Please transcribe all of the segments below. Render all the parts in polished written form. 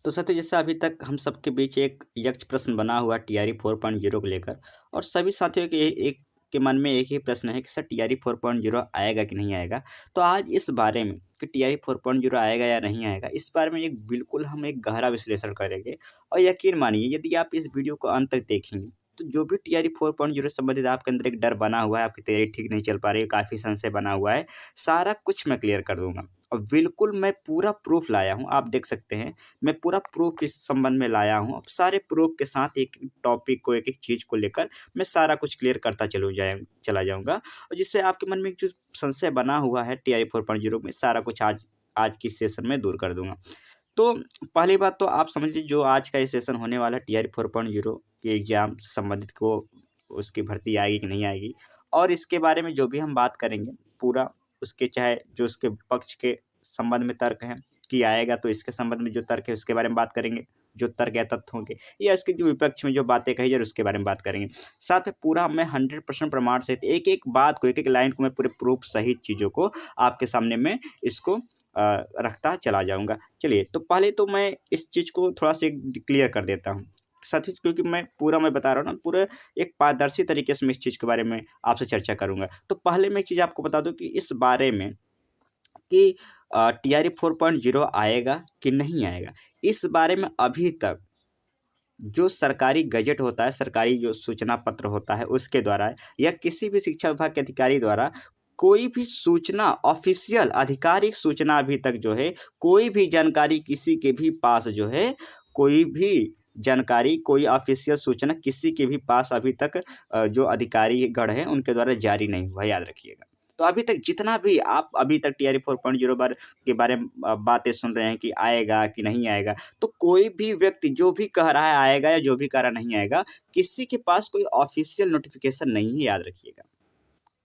तो साथियों, जैसे अभी तक हम सबके बीच एक यक्ष प्रश्न बना हुआ टीआरई 4.0 को लेकर, और सभी साथियों के एक के मन में एक ही प्रश्न है कि सर टीआरई 4.0 आएगा कि नहीं आएगा। तो आज इस बारे में कि टीआरई 4.0 आएगा या नहीं आएगा, इस बारे में एक बिल्कुल हम एक गहरा विश्लेषण करेंगे। और यकीन मानिए, यदि आप इस वीडियो को अंत तक देखेंगे तो जो भी टीआरई 4.0 से संबंधित आपके अंदर एक डर बना हुआ है, आपकी तैयारी ठीक नहीं चल पा रही है, काफ़ी संशय बना हुआ है, सारा कुछ मैं क्लियर कर दूंगा। और बिल्कुल मैं पूरा प्रूफ लाया हूँ, आप देख सकते हैं। मैं पूरा प्रूफ इस संबंध में लाया हूँ। अब सारे प्रूफ के साथ एक टॉपिक को, एक-एक चीज़ को लेकर मैं सारा कुछ क्लियर करता चला जाऊँगा, और जिससे आपके मन में एक जो संशय बना हुआ है टीआई 4.0 में, सारा कुछ आज आज की सेशन में दूर कर दूँगा। तो पहली बात तो आप समझ लीजिए, जो आज का ये सेशन होने वाला है टीआरई 4.0 के एग्ज़ाम से संबंधित को, उसकी भर्ती आएगी कि नहीं आएगी, और इसके बारे में जो भी हम बात करेंगे पूरा, उसके चाहे जो उसके पक्ष के संबंध में तर्क हैं कि आएगा, तो इसके संबंध में जो तर्क है उसके बारे में बात करेंगे, जो तर्क या तथ्य होंगे, या इसके जो विपक्ष में जो बातें कही जा रही उसके बारे में बात करेंगे। साथ में पूरा मैं 100% प्रमाण सहित एक-एक बात को, एक-एक लाइन को मैं पूरे प्रूफ सहित चीज़ों को आपके सामने में इसको रखता चला जाऊँगा। चलिए, तो पहले तो मैं इस चीज़ को थोड़ा-सा क्लियर कर देता हूँ। साथियों, क्योंकि मैं बता रहा हूँ ना, पूरे एक पारदर्शी तरीके से मैं इस चीज़ के बारे में आपसे चर्चा करूँगा। तो पहले मैं एक चीज़ आपको बता दूँ कि इस बारे में कि टीआरई 4.0 आएगा कि नहीं आएगा, इस बारे में अभी तक जो सरकारी गज़ट होता है, सरकारी जो सूचना पत्र होता है, उसके द्वारा या किसी भी शिक्षा विभाग के अधिकारी द्वारा कोई भी सूचना, ऑफ़िशियल आधिकारिक सूचना अभी तक जो है, कोई भी जानकारी किसी के भी पास जो है, कोई भी जानकारी, कोई ऑफ़िशियल सूचना किसी के भी पास अभी तक जो अधिकारी गण हैं, उनके द्वारा जारी नहीं हुआ है, याद रखिएगा। तो अभी तक जितना भी आप अभी तक टीआरई 4.0 के बारे में बातें सुन रहे हैं कि आएगा कि नहीं आएगा, तो कोई भी व्यक्ति जो भी कह रहा है आएगा या जो भी कह रहा नहीं आएगा, किसी के पास कोई ऑफ़िशियल नोटिफ़िकेशन नहीं है, याद रखिएगा।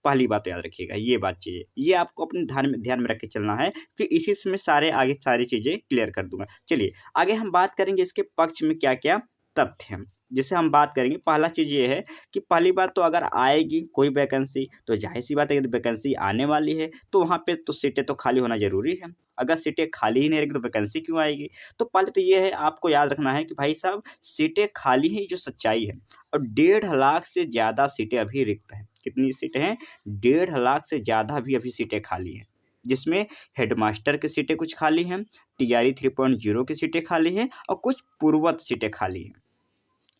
पहली बात याद रखिएगा, ये बात चाहिए। ये आपको अपने ध्यान में रख के चलना है कि इसी से मैं आगे सारी चीज़ें क्लियर कर दूँगा। चलिए, आगे हम बात करेंगे इसके पक्ष में क्या-क्या तथ्य हैं, जिसे हम बात करेंगे। पहला चीज़ ये है कि पहली बात तो अगर आएगी कोई वैकेंसी, तो ज़ाहिर-सी बात है, यदि वैकेंसी आने वाली है, तो वहाँ पे तो सीटें तो खाली होना ज़रूरी है। अगर सीटें खाली ही नहीं रहेंगी, तो वैकेंसी क्यों आएगी? तो पहले तो ये है, आपको याद रखना है कि भाई साहब, सीटें खाली हैं, जो सच्चाई है, और 1.5 लाख से ज़्यादा सीटें अभी रिक्त हैं। कितनी सीटें हैं? 1.5 लाख से ज़्यादा भी अभी सीटें खाली हैं, जिसमें हेडमास्टर की सीटें कुछ खाली हैं, टीआरई 3.0 की सीटें खाली हैं, और कुछ पूर्वत सीटें खाली हैं।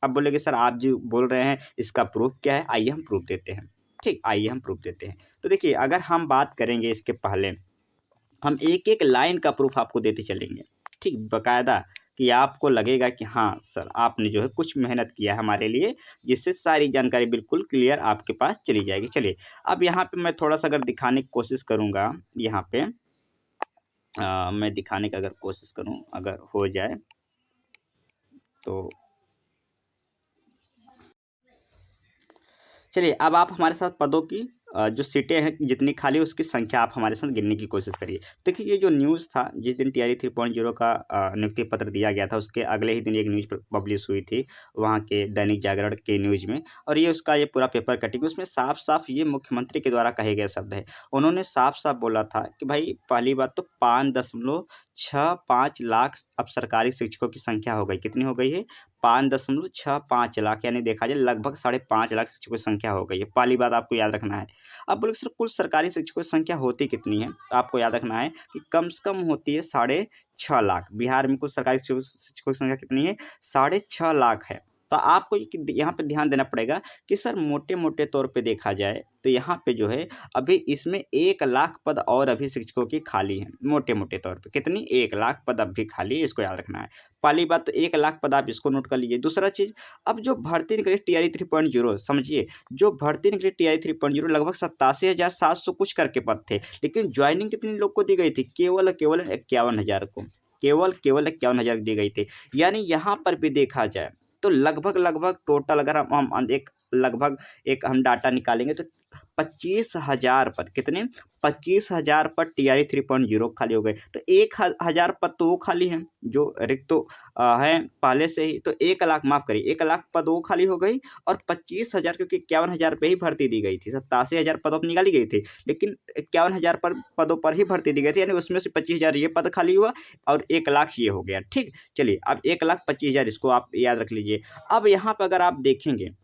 अब बोलेंगे सर, आप जो बोल रहे हैं इसका प्रूफ क्या है? आइए हम प्रूफ देते हैं। ठीक, आइए हम प्रूफ देते हैं। तो देखिए, अगर हम बात करेंगे इसके पहले, हम एक-एक लाइन का प्रूफ आपको देते चलेंगे, ठीक, बाकायदा, कि आपको लगेगा कि हाँ सर, आपने जो है कुछ मेहनत किया है हमारे लिए, जिससे सारी जानकारी बिल्कुल क्लियर आपके पास चली जाएगी। चलिए, अब यहाँ पे मैं थोड़ा-सा अगर दिखाने की कोशिश करूँगा, यहाँ पे मैं दिखाने की अगर कोशिश करूँ, अगर हो जाए तो चलिए, अब आप हमारे साथ पदों की जो सीटें हैं जितनी खाली, उसकी संख्या आप हमारे साथ गिनने की कोशिश करिए। देखिए, ये जो न्यूज़ था, जिस दिन टीआरई 3.0 का नियुक्ति पत्र दिया गया था, उसके अगले ही दिन एक न्यूज़ पब्लिश हुई थी, वहाँ के दैनिक जागरण के न्यूज़ में, और ये उसका ये पूरा पेपर कटिंग, उसमें साफ-साफ ये मुख्यमंत्री के द्वारा कहे गए शब्द हैं। उन्होंने साफ-साफ बोला था कि भाई, पहली बात तो 5.65 लाख अब सरकारी शिक्षकों की संख्या हो गई। कितनी हो गई है? 5.65 लाख, यानी देखा जाए लगभग 5.5 लाख शिक्षकों की संख्या हो गई है। पहली बात आपको याद रखना है। अब बोले सर, कुल सरकारी शिक्षकों की संख्या होती कितनी है? तो आपको याद रखना है कि कम से कम होती है 6.5 लाख। बिहार में कुल सरकारी शिक्षकों की संख्या कितनी है? 6.5 लाख है। तो आपको यहाँ पे ध्यान देना पड़ेगा कि सर, मोटे-मोटे तौर पे देखा जाए तो यहाँ पे जो है, अभी इसमें 1 लाख पद और अभी शिक्षकों की खाली हैं, मोटे-मोटे तौर पे। कितनी? 1 लाख पद अब भी खाली है, इसको याद रखना है। पहली बात तो 1 लाख पद, आप इसको नोट कर लीजिए। दूसरा चीज़, अब जो भर्ती निकली टीआरई 3.0, समझिए, जो भर्ती निकली टीआरई 3.0, लगभग 87,700 कुछ करके पद थे, लेकिन ज्वाइनिंग कितने लोग को दी गई थी? केवल 51,000 को। केवल 51,000 दी गई थी। यानी यहाँ पर भी देखा जाए तो लगभग टोटल, अगर हम एक लगभग एक हम डाटा निकालेंगे तो 25,000 पद, कितने 25,000 पद टीआरई 3.0 खाली हो गए। तो 1,000 पद तो वो खाली हैं जो रिक्त तो हैं पहले से ही। तो 1 लाख, माफ करिए, 1 लाख पद वो खाली हो गई और 25,000, क्योंकि 51,000 पे ही भर्ती दी गई थी। 87,000 पदों पर निकाली गई थी, लेकिन 51,000 पर पदों पर ही भर्ती दी गई थी, यानी उसमें से 25,000 ये पद खाली हुआ और 1 लाख ये हो गया। ठीक, चलिए अब 1,25,000 इसको आप याद रख लीजिए। अब यहाँ पर अगर आप देखेंगे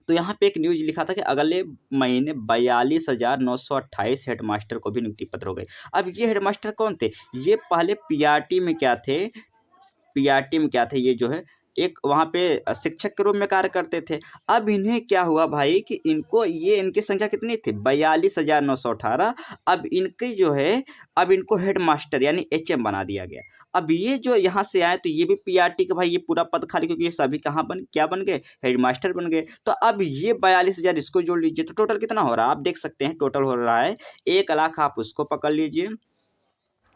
तो यहाँ पे एक न्यूज लिखा था कि अगले महीने 42,928 हेडमास्टर को भी नियुक्ति पत्र हो गए। अब ये हेडमास्टर कौन थे? ये पहले पीआरटी में क्या थे, पीआरटी में क्या थे, ये जो है एक वहाँ पे शिक्षक के रूप में कार्य करते थे। अब इन्हें क्या हुआ भाई कि इनको ये इनकी संख्या कितनी थी 42,918। अब इनकी जो है अब इनको हेड मास्टर यानी एचएम बना दिया गया। अब ये जो यहाँ से आए तो ये भी पीआरटी के भाई ये पूरा पद खाली, क्योंकि ये सभी कहाँ क्या बन गए, हेड मास्टर बन गए। तो अब ये 42,000 इसको जोड़ लीजिए तो टोटल कितना हो रहा है आप देख सकते हैं। टोटल हो रहा है 1 लाख, आप उसको पकड़ लीजिए,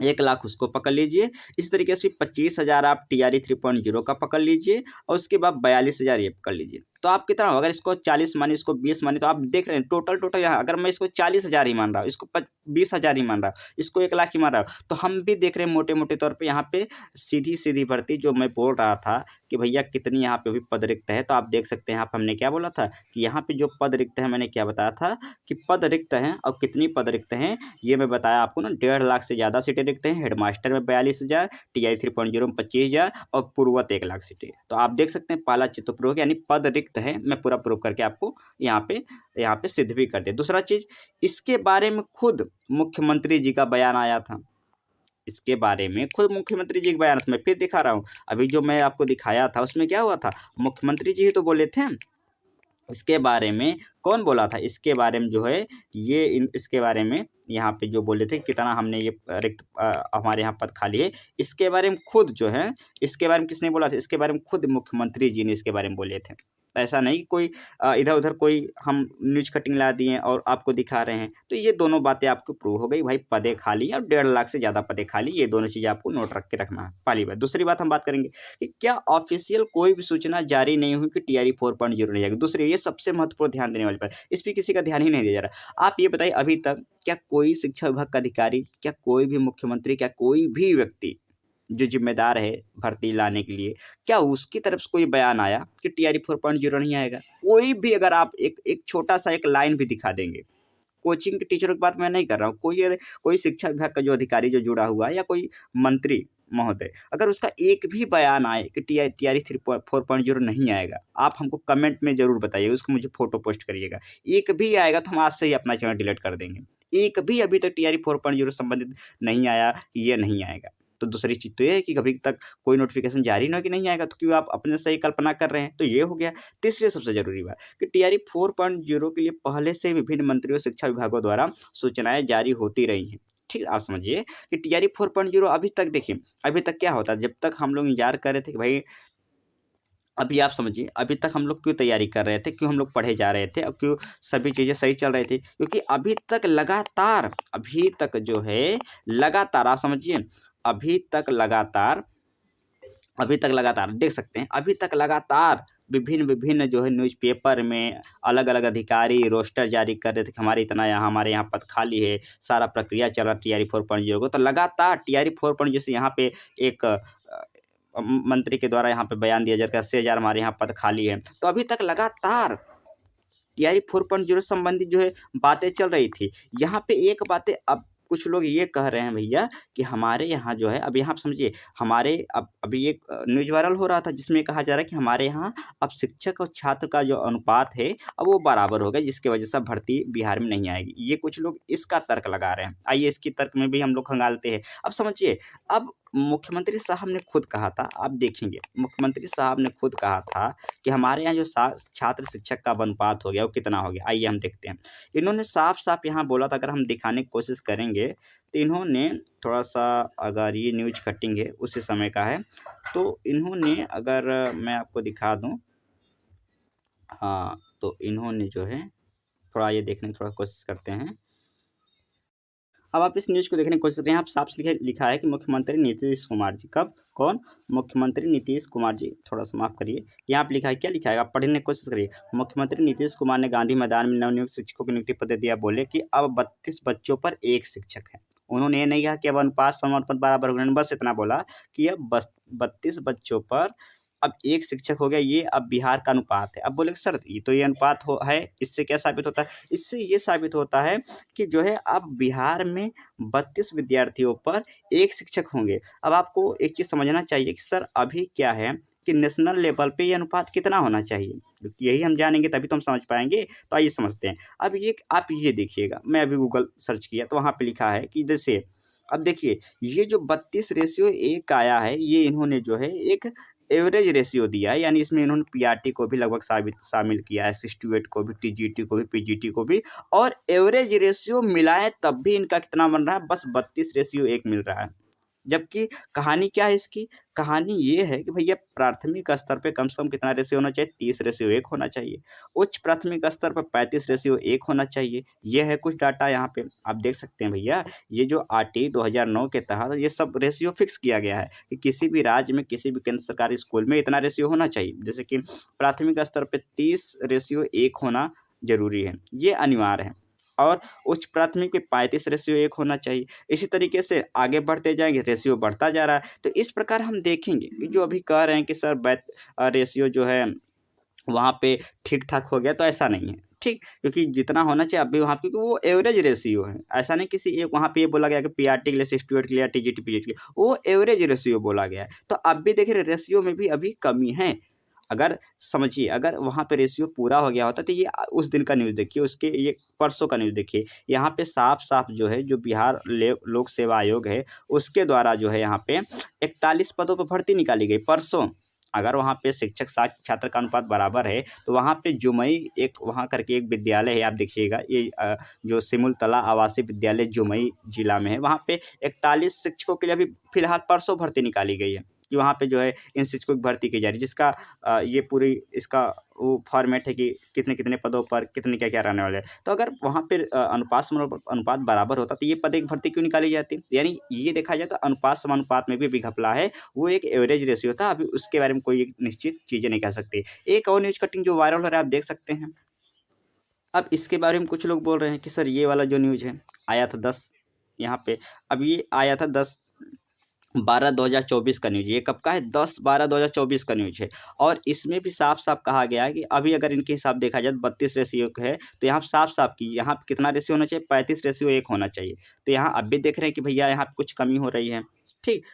1 लाख उसको पकड़ लीजिए। इस तरीके से 25,000 आप टीआरई 3.0 का पकड़ लीजिए और उसके बाद 42,000 ये पकड़ लीजिए। तो आप कितना हो, अगर इसको 40 माने, इसको 20 माने, तो आप देख रहे हैं टोटल यहाँ अगर मैं इसको 40,000 ही मान रहा हूँ, इसको 20,000 ही मान रहा हूँ, इसको 1 लाख ही मान रहा हूँ, तो हम भी देख रहे हैं मोटे मोटे तौर पर यहाँ पे सीधी सीधी भर्ती जो मैं बोल रहा था कि भैया कितनी यहाँ पे भी पद रिक्त है। तो आप देख सकते हैं यहाँ पे हमने क्या बोला था कि यहाँ पे जो पद रिक्त है, मैंने क्या बताया था कि पद रिक्त हैं और कितनी पद रिक्त हैं ये मैं बताया आपको ना। 1.5 लाख से ज़्यादा सीटें रिक्त हैं, हेडमास्टर में 42,000, टीआई 3.0 में 25,000 और पूर्वत 1 लाख सीटें। तो आप देख सकते हैं पहला चित्र प्रूव हो गया, यानी पद रिक्त है। मैं पूरा प्रूव करके आपको यहाँ पे सिद्ध भी कर दिया। दूसरा चीज, इसके बारे में खुद मुख्यमंत्री जी का बयान आया था। इसके बारे में खुद मुख्यमंत्री जी का बयान मैं फिर दिखा रहा हूँ। अभी जो मैं आपको दिखाया था उसमें क्या हुआ था, मुख्यमंत्री जी ही तो बोले थे। इसके बारे में कौन बोला था, इसके बारे में जो है इसके बारे में यहाँ पे जो बोले थे कितना हमने ये रिक्त हमारे यहाँ पद खाली है, इसके बारे में खुद जो है, इसके बारे में किसने बोला था, इसके बारे में खुद मुख्यमंत्री जी ने इसके बारे में बोले थे। ऐसा नहीं कोई इधर उधर कोई हम न्यूज कटिंग ला दिए और आपको दिखा रहे हैं। तो ये दोनों बातें आपको प्रूव हो गई भाई, पदे खाली और 1.5 लाख से ज़्यादा पदे खाली, ये दोनों चीज़ें आपको नोट रख के रखना है। पहली बात। दूसरी बात हम बात करेंगे कि क्या ऑफिशियल कोई भी सूचना जारी नहीं हुई कि टीआरई 4.0 नहीं आएगी। दूसरी, ये सबसे महत्वपूर्ण ध्यान देने वाली बात, इस पर किसी का ध्यान ही नहीं दिया जा रहा। आप ये बताइए अभी तक क्या कोई शिक्षा विभाग का अधिकारी, क्या कोई भी मुख्यमंत्री, क्या कोई भी व्यक्ति जो जिम्मेदार है भर्ती लाने के लिए, क्या उसकी तरफ से कोई बयान आया कि टीआरई 4.0 नहीं आएगा? कोई भी अगर आप एक छोटा सा एक लाइन भी दिखा देंगे, कोचिंग के टीचरों की बात मैं नहीं कर रहा हूँ, कोई शिक्षा विभाग का जो अधिकारी जो जुड़ा हुआ है या कोई मंत्री महोदय, अगर उसका एक भी बयान आए कि टीआरई 4.0 नहीं आएगा, आप हमको कमेंट में जरूर बताइए, उसको मुझे फोटो पोस्ट करिएगा। एक भी आएगा तो हम आज से ही अपना चैनल डिलीट कर देंगे। एक भी अभी तक टीआरई 4.0 संबंधित नहीं आया, ये नहीं आएगा। तो दूसरी चीज़ तो ये है कि अभी तक कोई नोटिफिकेशन जारी ना कि नहीं आएगा, तो क्यों आप अपने से ही कल्पना कर रहे हैं? तो ये हो गया। तीसरी सबसे जरूरी बात कि टीआरई 4.0 के लिए पहले से विभिन्न मंत्रियों शिक्षा विभागों द्वारा सूचनाएं जारी होती रही हैं। ठीक, आप समझिए कि टीआरई 4.0 अभी तक देखिए, अभी तक क्या होता है, जब तक हम लोग इंतजार कर रहे थे कि भाई, अभी आप समझिए अभी तक हम लोग क्यों तैयारी कर रहे थे, क्यों हम लोग पढ़े जा रहे थे और क्यों सभी चीज़ें सही चल रही थी, क्योंकि अभी तक लगातार, अभी तक जो है लगातार, आप समझिए अभी तक लगातार देख सकते हैं, अभी तक लगातार विभिन्न जो है न्यूज़पेपर में अलग अलग अधिकारी रोस्टर जारी कर रहे थे कि हमारे यहाँ पद खाली है, सारा प्रक्रिया चल रहा टीआरई 4.0 को। तो लगातार टीआरई 4.0 से यहाँ पे एक मंत्री के द्वारा यहाँ पे बयान दिया जाता है 80,000 हमारे यहाँ पद खाली है। तो अभी तक लगातार टीआरई 4.0 संबंधित जो है बातें चल रही थी। यहाँ पे एक बातें अब कुछ लोग ये कह रहे हैं भैया कि हमारे यहाँ जो है, अब यहाँ आप समझिए, हमारे अब अभी एक न्यूज़ वायरल हो रहा था जिसमें कहा जा रहा है कि हमारे यहाँ अब शिक्षक और छात्र का जो अनुपात है अब वो बराबर हो गया, जिसकी वजह से भर्ती बिहार में नहीं आएगी। ये कुछ लोग इसका तर्क लगा रहे हैं। आइए इसकी तर्क में भी हम लोग खंगालते हैं। अब समझिए, अब मुख्यमंत्री साहब ने खुद कहा था, आप देखेंगे मुख्यमंत्री साहब ने खुद कहा था कि हमारे यहाँ जो छात्र शिक्षक का अनुपात हो गया वो कितना हो गया। आइए हम देखते हैं। इन्होंने साफ साफ यहाँ बोला था, अगर हम दिखाने की कोशिश करेंगे तो इन्होंने थोड़ा सा, अगर ये न्यूज कटिंग है उसी समय का है, तो इन्होंने, अगर मैं आपको दिखा दूँ, हाँ, तो इन्होंने जो है थोड़ा ये देखने की थोड़ा कोशिश करते हैं। अब आप इस न्यूज़ को देखने की कोशिश करें, यहाँ पे साफ लिखा है कि मुख्यमंत्री नीतीश कुमार जी, कब, कौन, मुख्यमंत्री नीतीश कुमार जी, थोड़ा सा माफ करिए, यहाँ पे लिखा है, क्या लिखा है, आप पढ़ने की कोशिश करिए। मुख्यमंत्री नीतीश कुमार ने गांधी मैदान में नवनियुक्त शिक्षकों की नियुक्ति पत्र दिया, बोले कि अब 32 बच्चों पर एक शिक्षक है। उन्होंने ये नहीं कहा कि अब अनुपात समानुपात बराबर हो गए, बस इतना बोला कि अब 32 बच्चों पर अब एक शिक्षक हो गया, ये अब बिहार का अनुपात है। अब बोले कि सर ये तो ये अनुपात है, इससे क्या साबित होता है? इससे ये साबित होता है कि जो है अब बिहार में 32 विद्यार्थियों पर एक शिक्षक होंगे। अब आपको एक चीज़ समझना चाहिए कि सर अभी क्या है कि नेशनल लेवल पे ये अनुपात कितना होना चाहिए, यही हम जानेंगे तभी तो हम समझ पाएंगे। तो आइए समझते हैं। अब ये आप ये देखिएगा, मैं अभी गूगल सर्च किया तो वहाँ पे लिखा है कि जैसे अब देखिए ये जो 32:1 आया है, ये इन्होंने जो है एक एवरेज रेशियो दिया है, यानी इसमें इन्होंने पीआरटी को भी लगभग शामिल किया है, 68 को भी, टीजीटी को भी, पीजीटी को भी, और एवरेज रेशियो मिलाए तब भी इनका कितना बन रहा है, बस 32:1 मिल रहा है। जबकि कहानी क्या है इसकी? कहानी ये है कि भैया प्राथमिक स्तर पे कम से कम कितना रेशियो होना चाहिए, 30:1 होना चाहिए। उच्च प्राथमिक स्तर पर 35:1 होना चाहिए। ये है कुछ डाटा यहाँ पे आप देख सकते हैं भैया। ये जो आरटी 2009 के तहत ये सब रेशियो फिक्स किया गया है कि किसी भी राज्य में, किसी भी केंद्र सरकारी स्कूल में इतना रेशियो होना चाहिए। जैसे कि प्राथमिक स्तर पे 30:1 होना ज़रूरी है, ये अनिवार्य है, और उच्च प्राथमिक पे 35:1 होना चाहिए। इसी तरीके से आगे बढ़ते जाएँगे, रेशियो बढ़ता जा रहा है। तो इस प्रकार हम देखेंगे कि जो अभी कह रहे हैं कि सर रेशियो जो है वहाँ पे ठीक-ठाक हो गया, तो ऐसा नहीं है, ठीक? क्योंकि जितना होना चाहिए अभी वहाँ पे, क्योंकि वो एवरेज रेशियो है। ऐसा नहीं किसी एक वहाँ पे ये बोला गया कि पीआरटी के लिए, 68 के लिए या टीजीटी, पीजीटी के लिए, वो एवरेज रेशियो बोला गया है। तो अब भी देखिए रेशियो में भी अभी कमी है। अगर समझिए, अगर वहाँ पे रेशियो पूरा हो गया होता तो ये उस दिन का न्यूज़ देखिए, उसके ये परसों का न्यूज़ देखिए। यहाँ पे साफ-साफ जो है, जो बिहार लोक सेवा आयोग है, उसके द्वारा जो है यहाँ पे 41 पदों पे भर्ती निकाली गई परसों। अगर वहाँ पे शिक्षक छात्र का अनुपात बराबर है, तो वहाँ पे जुमई एक वहाँ करके एक विद्यालय है, आप देखिएगा, ये जो सिमुलतला आवासीय विद्यालय जुमई जिला में है, वहाँ पे 41 शिक्षकों के लिए अभी फिलहाल परसों भर्ती निकाली गई है कि वहाँ पे जो है इन शिक्षकों की भर्ती की जा रही है, जिसका ये पूरी इसका वो फॉर्मेट है कि कितने-कितने पदों पर कितने क्या-क्या रहने वाले हैं। तो अगर वहाँ पे अनुपात बराबर होता तो ये पद एक भर्ती क्यों निकाली जाती? यानी ये देखा जाए तो अनुपात समानुपात में भी अभी घपला है। वो एक एवरेज रेशियो था, अभी उसके बारे में कोई एक निश्चित चीज़ें नहीं कह सकते। एक और न्यूज़ कटिंग जो वायरल हो रहा है, आप देख सकते हैं। अब इसके बारे में कुछ लोग बोल रहे हैं कि सर ये वाला जो न्यूज़ है, आया था 10 यहाँ पे, अब ये आया था 10/12/2024 का न्यूज़। ये कब का है? 10/12/2024 का न्यूज़ है, और इसमें भी साफ-साफ कहा गया है कि अभी अगर इनके हिसाब देखा जाए तो 32:1 है, तो यहाँ साफ-साफ कि यहाँ पे कितना रेशियो होना चाहिए? 35:1 होना चाहिए। तो यहाँ अब भी देख रहे हैं कि भैया यहाँ पे कुछ कमी हो रही है, ठीक?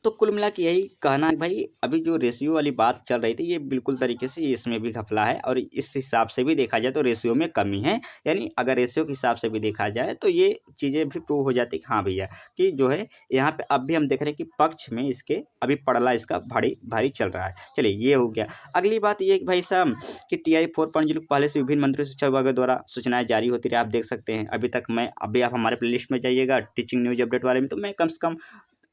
तो कुल मिला के यही कहना है भाई, अभी जो रेशियो वाली बात चल रही थी, ये बिल्कुल तरीके से इसमें भी घपला है, और इस हिसाब से भी देखा जाए तो रेशियो में कमी है। यानी अगर रेशियो के हिसाब से भी देखा जाए तो ये चीज़ें भी प्रूव हो जाती कि हाँ भैया, कि जो है यहाँ पे अब भी हम देख रहे हैं कि पक्ष में इसके अभी पड़ला इसका भारी भारी चल रहा है। चलिए ये हो गया। अगली बात ये है कि भाई साहब कि टीआई 4.0 पहले से विभिन्न मंत्रियों शिक्षा विभाग द्वारा सूचनाएँ जारी होती रही, आप देख सकते हैं। अभी आप हमारे प्लेलिस्ट में जाइएगा टीचिंग न्यूज़ अपडेट वाले में, तो मैं कम से कम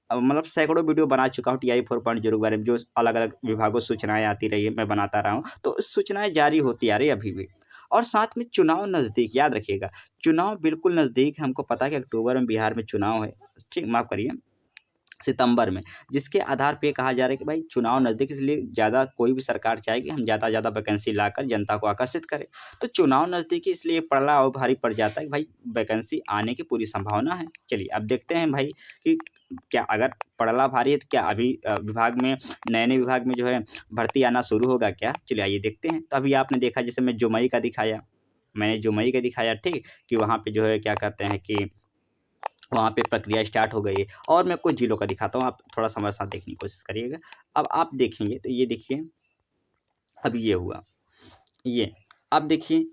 मतलब सैकड़ों वीडियो बना चुका हूँ टीआई 4.0 के बारे में, जो अलग-अलग विभागों से सूचनाएँ आती रही है, मैं बनाता रहा हूँ। तो सूचनाएँ जारी होती आ रही है अभी भी। और साथ में चुनाव नज़दीक, याद रखिएगा, चुनाव बिल्कुल नज़दीक है। हमको पता है कि अक्टूबर में बिहार में चुनाव है, ठीक, माफ़ करिए, सितंबर में, जिसके आधार पे ये कहा जा रहा है कि भाई चुनाव नज़दीक, इसलिए ज़्यादा कोई भी सरकार चाहेगी हम ज़्यादा से ज़्यादा वैकेंसी लाकर जनता को आकर्षित करें। तो चुनाव नज़दीक है, इसलिए पड़ला और भारी पड़ जाता है कि भाई वैकेंसी आने की पूरी संभावना है। चलिए अब देखते हैं भाई कि क्या अगर पड़ला भारी है तो क्या अभी विभाग में, नए-नए विभाग में जो है भर्ती आना शुरू होगा क्या? चलिए आइए देखते हैं। तो अभी आपने देखा, जैसे मैंने जुमई का दिखाया, ठीक? कि वहाँ पे जो है क्या कहते हैं कि वहाँ पे प्रक्रिया स्टार्ट हो गई है, और मैं कुछ जिलों का दिखाता हूँ, आप थोड़ा-सा हमारे साथ देखने की कोशिश करिएगा। अब आप देखेंगे तो ये देखिए, अब ये हुआ, ये। अब देखिए,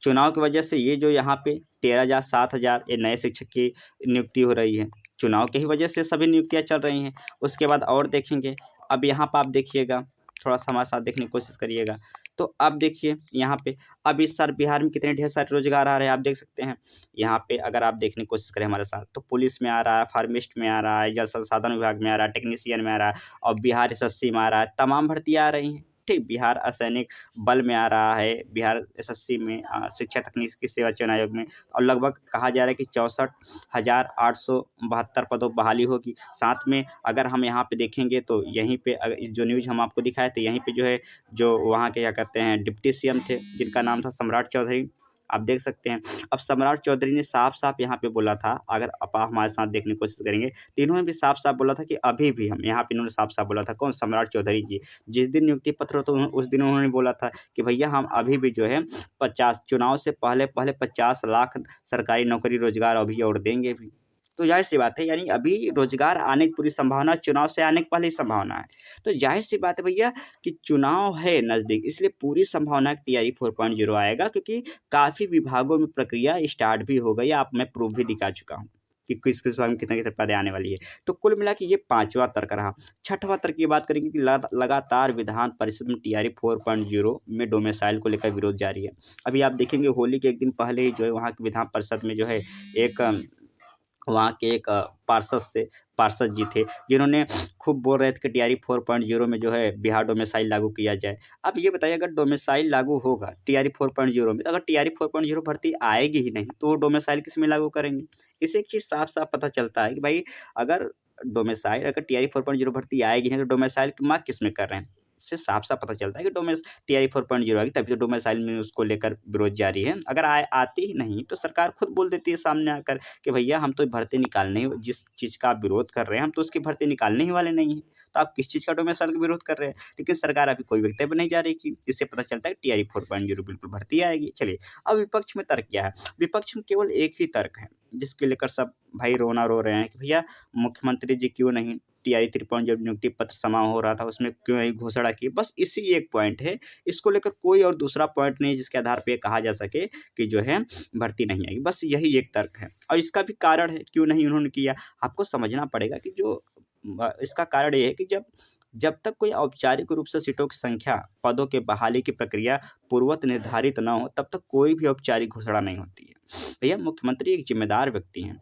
चुनाव की वजह से ये जो यहाँ पे 13,000 7,000 ये नए शिक्षक की नियुक्ति हो रही है। चुनाव की ही वजह से सभी नियुक्तियाँ चल रही हैं। उसके बाद और देखेंगे, अब यहाँ पे आप देखिएगा, थोड़ा-सा हमारे साथ देखने की कोशिश करिएगा। तो अब देखिए यहाँ पे, अब इस साल बिहार में कितने ढेर सारे रोज़गार आ रहे हैं, आप देख सकते हैं। यहाँ पे अगर आप देखने की कोशिश करें हमारे साथ, तो पुलिस में आ रहा है, फार्मिस्ट में आ रहा है, जल संसाधन विभाग में आ रहा है, टेक्नीशियन में आ रहा है, और बिहार एसएससी में आ रहा है, तमाम भर्तियाँ आ रही हैं। ठीक, बिहार असैनिक बल में आ रहा है, बिहार एसएससी में शिक्षा तकनीकी सेवा चयन आयोग में, और लगभग कहा जा रहा है कि 64,872 पदों पर बहाली होगी। साथ में अगर हम यहाँ पे देखेंगे तो यहीं पे जो न्यूज़ हम आपको दिखाए थे, यहीं पे जो है, जो वहाँ के क्या कहते हैं डिप्टी सीएम थे, जिनका नाम था सम्राट चौधरी, आप देख सकते हैं। अब सम्राट चौधरी ने साफ-साफ यहाँ पे बोला था, अगर आप हमारे साथ देखने की कोशिश करेंगे, तो इन्होंने भी साफ-साफ बोला था कि अभी भी हम यहाँ पे, इन्होंने साफ-साफ बोला था, कौन? सम्राट चौधरी जी। जिस दिन नियुक्ति पत्र होता उस दिन उन्होंने बोला था कि भैया हम अभी भी जो है 50 चुनाव से पहले 50 लाख सरकारी नौकरी रोज़गार अभी और देंगे भी। तो ज़ाहिर-सी बात है, यानी अभी रोज़गार आने की पूरी संभावना, चुनाव से आने के पहले ही संभावना है। तो ज़ाहिर-सी बात है भैया कि चुनाव है नज़दीक, इसलिए पूरी संभावना है कि टीआरई 4.0 आएगा, क्योंकि काफ़ी विभागों में प्रक्रिया स्टार्ट भी हो गई है। आप मैं प्रूफ़ भी दिखा चुका हूँ कि किस-किस विभाग में कितने-कितने पदें आने वाली है। तो कुल मिला के ये 5वां तर्क रहा। छठवां तर्क की बात करेंगे कि लगातार विधान परिषद में टीआरई 4.0 में डोमिसाइल को लेकर विरोध जारी है। अभी आप देखेंगे होली के 1 दिन पहले ही जो है वहाँ की विधान परिषद में जो है एक वहाँ के एक पार्षद जी थे, जिन्होंने खूब बोल रहे थे कि टीआरई 4.0 में जो है बिहार डोमिसाइल लागू किया जाए। अब ये बताइए, अगर डोमिसाइल लागू होगा टीआरई 4.0 में, तो अगर टीआरई 4.0 भर्ती आएगी ही नहीं, तो वो डोमिसाइल किसमें लागू करेंगे? इससे एक चीज़ साफ-साफ पता चलता है कि भाई, अगर अगर टीआरई 4.0 भर्ती आएगी नहीं, तो डोमिसाइल की माँग किसमें कर रहे हैं? इससे साफ-साफ पता चलता है कि टीआरई 4.0 आएगी, तभी तो डोमिसाइल में उसको लेकर विरोध जारी है। अगर आती ही नहीं, तो सरकार खुद बोल देती है सामने आकर कि भैया हम तो भर्ती निकालने ही, जिस चीज़ का आप विरोध कर रहे हैं, हम तो उसकी भर्ती निकालने ही वाले नहीं हैं। तो आप किस चीज़ का डोमिसाइल का विरोध कर रहे हैं? लेकिन सरकार अभी कोई वक्तव्य नहीं जा रही की। इससे पता चलता है कि टीआरई 4.0 बिल्कुल भर्ती आएगी। चलिए, अब विपक्ष में तर्क क्या है? विपक्ष में केवल एक ही तर्क है, जिसके लेकर सब भाई रोना रो रहे हैं कि भैया मुख्यमंत्री जी क्यों नहीं, टीआरई 3.0 नियुक्ति पत्र समारोह हो रहा था, उसमें क्यों नहीं घोषणा की? बस इसी एक पॉइंट है। इसको लेकर कोई और दूसरा पॉइंट नहीं है जिसके आधार पे ये कहा जा सके कि जो है भर्ती नहीं आएगी। बस यही एक तर्क है, और इसका भी कारण है क्यों नहीं उन्होंने किया। आपको समझना पड़ेगा कि जो इसका कारण ये है कि जब जब तक कोई औपचारिक रूप से सीटों की संख्या, पदों के बहाली की प्रक्रिया पूर्वत निर्धारित न हो, तब तक कोई भी औपचारिक घोषणा नहीं होती है। भैया, मुख्यमंत्री एक ज़िम्मेदार व्यक्ति हैं,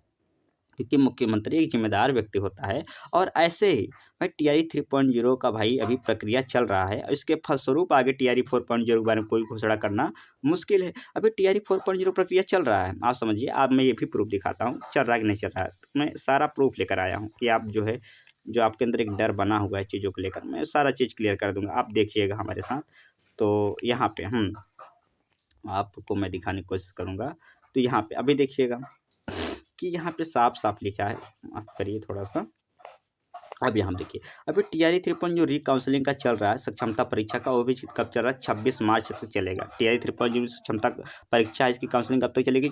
क्योंकि मुख्यमंत्री एक ज़िम्मेदार व्यक्ति होता है, और ऐसे ही भाई टीआरई 3.0 का भाई अभी प्रक्रिया चल रहा है, और इसके फलस्वरूप आगे टीआरई 4.0 के बारे में कोई घोषणा करना मुश्किल है। अभी टीआरई 4.0 प्रक्रिया चल रहा है, आप समझिए। अब मैं ये भी प्रूफ़ दिखाता हूँ, चल रहा है कि नहीं चल रहा है। तो मैं सारा प्रूफ़ लेकर आया हूँ कि आप जो है, जो आपके अंदर एक डर बना हुआ है चीज़ों को लेकर, मैं सारा चीज़ क्लियर कर दूँगा। आप देखिएगा हमारे साथ। तो यहाँ पे आपको मैं दिखाने की कोशिश करूँगा। तो यहाँ पे अभी देखिएगा कि यहाँ पे साफ-साफ लिखा है, माफ़ करिए थोड़ा-सा। अब यहाँ देखिए, अभी टीआरई 3.0 री-काउंसलिंग का चल रहा है, सक्षमता परीक्षा का, वो भी कब चल रहा है? 26 मार्च तक चलेगा। टीआरई 3.0 सक्षमता परीक्षा है, इसकी काउंसलिंग कब तक चलेगी?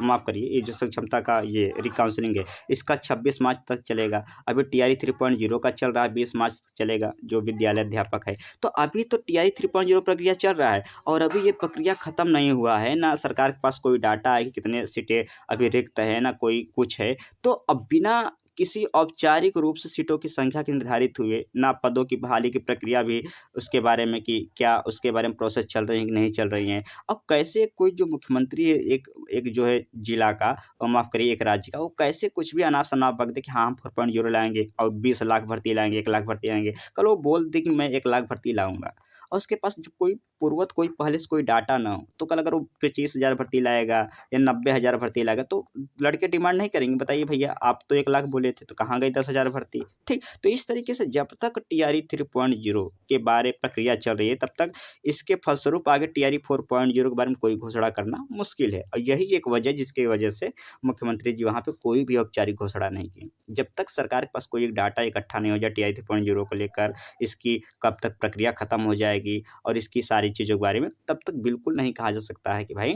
माफ़ करिए, ये जो सक्षमता का ये री-काउंसलिंग है, इसका 26 मार्च तक चलेगा। अभी टीआरई 3.0 का चल रहा है, 20 मार्च तक चलेगा, जो विद्यालय अध्यापक है। तो अभी तो टीआरई 3.0 प्रक्रिया चल रहा है, और अभी ये प्रक्रिया खत्म नहीं हुआ है, ना सरकार के पास कोई डाटा है कि कितने सीटें अभी रिक्त है, ना कोई कुछ है। तो अब बिना किसी औपचारिक रूप से सीटों की संख्या के निर्धारित हुए, ना पदों की बहाली की प्रक्रिया भी उसके बारे में कि क्या उसके बारे में प्रोसेस चल रही है कि नहीं चल रही हैं। अब कैसे कोई जो मुख्यमंत्री है, एक एक जो है जिला का, माफ़ करिए एक राज्य का, वो कैसे कुछ भी अनाप-शनाप बक दे कि हाँ, हम 4.0 लाएँगे और 20 लाख भर्ती लाएँगे, 1 लाख भर्ती लाएँगे। कल वो बोल दे कि मैं 1 लाख भर्ती लाऊँगा, और उसके पास जब कोई पूर्वत कोई पहले से कोई डाटा ना हो, तो कल अगर वो 25,000 भर्ती लाएगा या 90,000 भर्ती लाएगा, तो लड़के डिमांड नहीं करेंगे, बताइए भैया आप तो 1 लाख बोले थे, तो कहाँ गई 10,000 भर्ती? ठीक, तो इस तरीके से जब तक टीआरई 3.0 के बारे प्रक्रिया चल रही है, तब तक इसके फलस्वरूप आगे टीआरई 4.0 के बारे में कोई घोषणा करना मुश्किल है, और यही एक वजह जिसकी वजह से मुख्यमंत्री जी वहाँ पे कोई भी औपचारिक घोषणा नहीं की। जब तक सरकार के पास कोई एक डाटा इकट्ठा नहीं हो जाए टीआरई 3.0 को लेकर, इसकी कब तक प्रक्रिया खत्म हो जाएगी और इसकी सारी चीज़ों के बारे में, तब तक बिल्कुल नहीं कहा जा सकता है कि भाई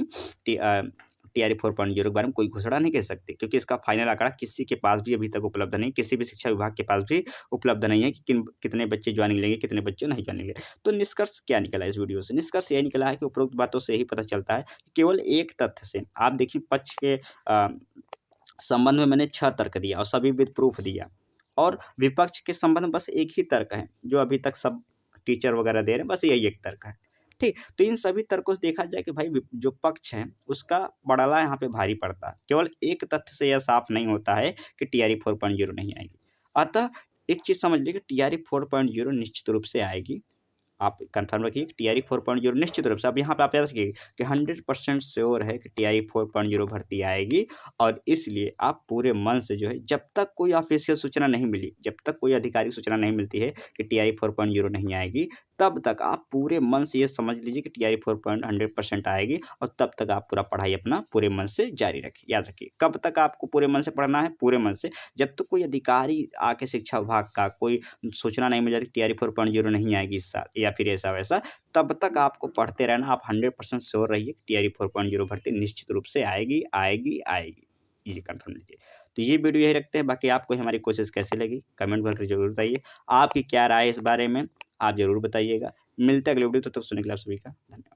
टीआरई 4.0 के बारे में कोई घोषणा नहीं कह सकते, क्योंकि इसका फाइनल आंकड़ा किसी के पास भी अभी तक उपलब्ध नहीं, किसी भी शिक्षा विभाग के पास भी उपलब्ध नहीं है कि कितने बच्चे ज्वाइनिंग लेंगे, कितने बच्चे नहीं ज्वाइनिंग लेंगे। तो निष्कर्ष क्या निकला इस वीडियो से? निष्कर्ष यही निकला है कि उपरोक्त बातों से यही पता चलता है कि केवल एक तथ्य से, आप देखिए पक्ष के संबंध में मैंने 6 तर्क दिया और सभी विद प्रूफ दिया, और विपक्ष के संबंध में बस एक ही तर्क है, जो अभी तक सब टीचर वगैरह दे रहे हैं, बस यही एक तर्क है। ठीक, तो इन सभी तर्कों से देखा जाए कि भाई जो पक्ष है, उसका पड़ला यहाँ पे भारी पड़ता है। केवल एक तथ्य से यह साफ नहीं होता है कि टीआरई 4.0 नहीं आएगी। अतः एक चीज़ समझ लीजिए कि टीआरई 4.0 निश्चित रूप से आएगी, आप कंफर्म रखिए कि टीआरई 4.0 निश्चित रूप से, अब यहाँ पे आप याद रखिए कि 100% श्योर है कि टीआरई 4.0 भर्ती आएगी। और इसलिए आप पूरे मन से जो है, जब तक कोई ऑफिशियल सूचना नहीं मिली, जब तक कोई आधिकारिक सूचना नहीं मिलती है कि टीआरई 4.0 नहीं आएगी, तब तक आप पूरे मन से ये समझ लीजिए कि टीआरई 4.100% आएगी, और तब तक आप पूरा पढ़ाई अपना पूरे मन से जारी रखिए। याद रखिए, कब तक आपको पूरे मन से पढ़ना है? पूरे मन से, जब तक कोई अधिकारी आके शिक्षा विभाग का कोई सूचना नहीं मिल जाती टीआरई 4.0 नहीं आएगी इस साल, या फिर ऐसा वैसा, तब तक आपको पढ़ते रहना। आप 100% श्योर रहिए कि टीआरई 4.0 भर्ती निश्चित रूप से आएगी, आएगी, आएगी। ये कंफर्म लीजिए। तो ये वीडियो यही रखते हैं। बाकी आपको हमारी कोशिश कैसी लगी कमेंट करके जरूर बताइए। आपकी क्या राय है इस बारे में, आप जरूर बताइएगा। मिलते हैं अगले वीडियो, तो तब तक सुनने के लिए आप सभी का धन्यवाद।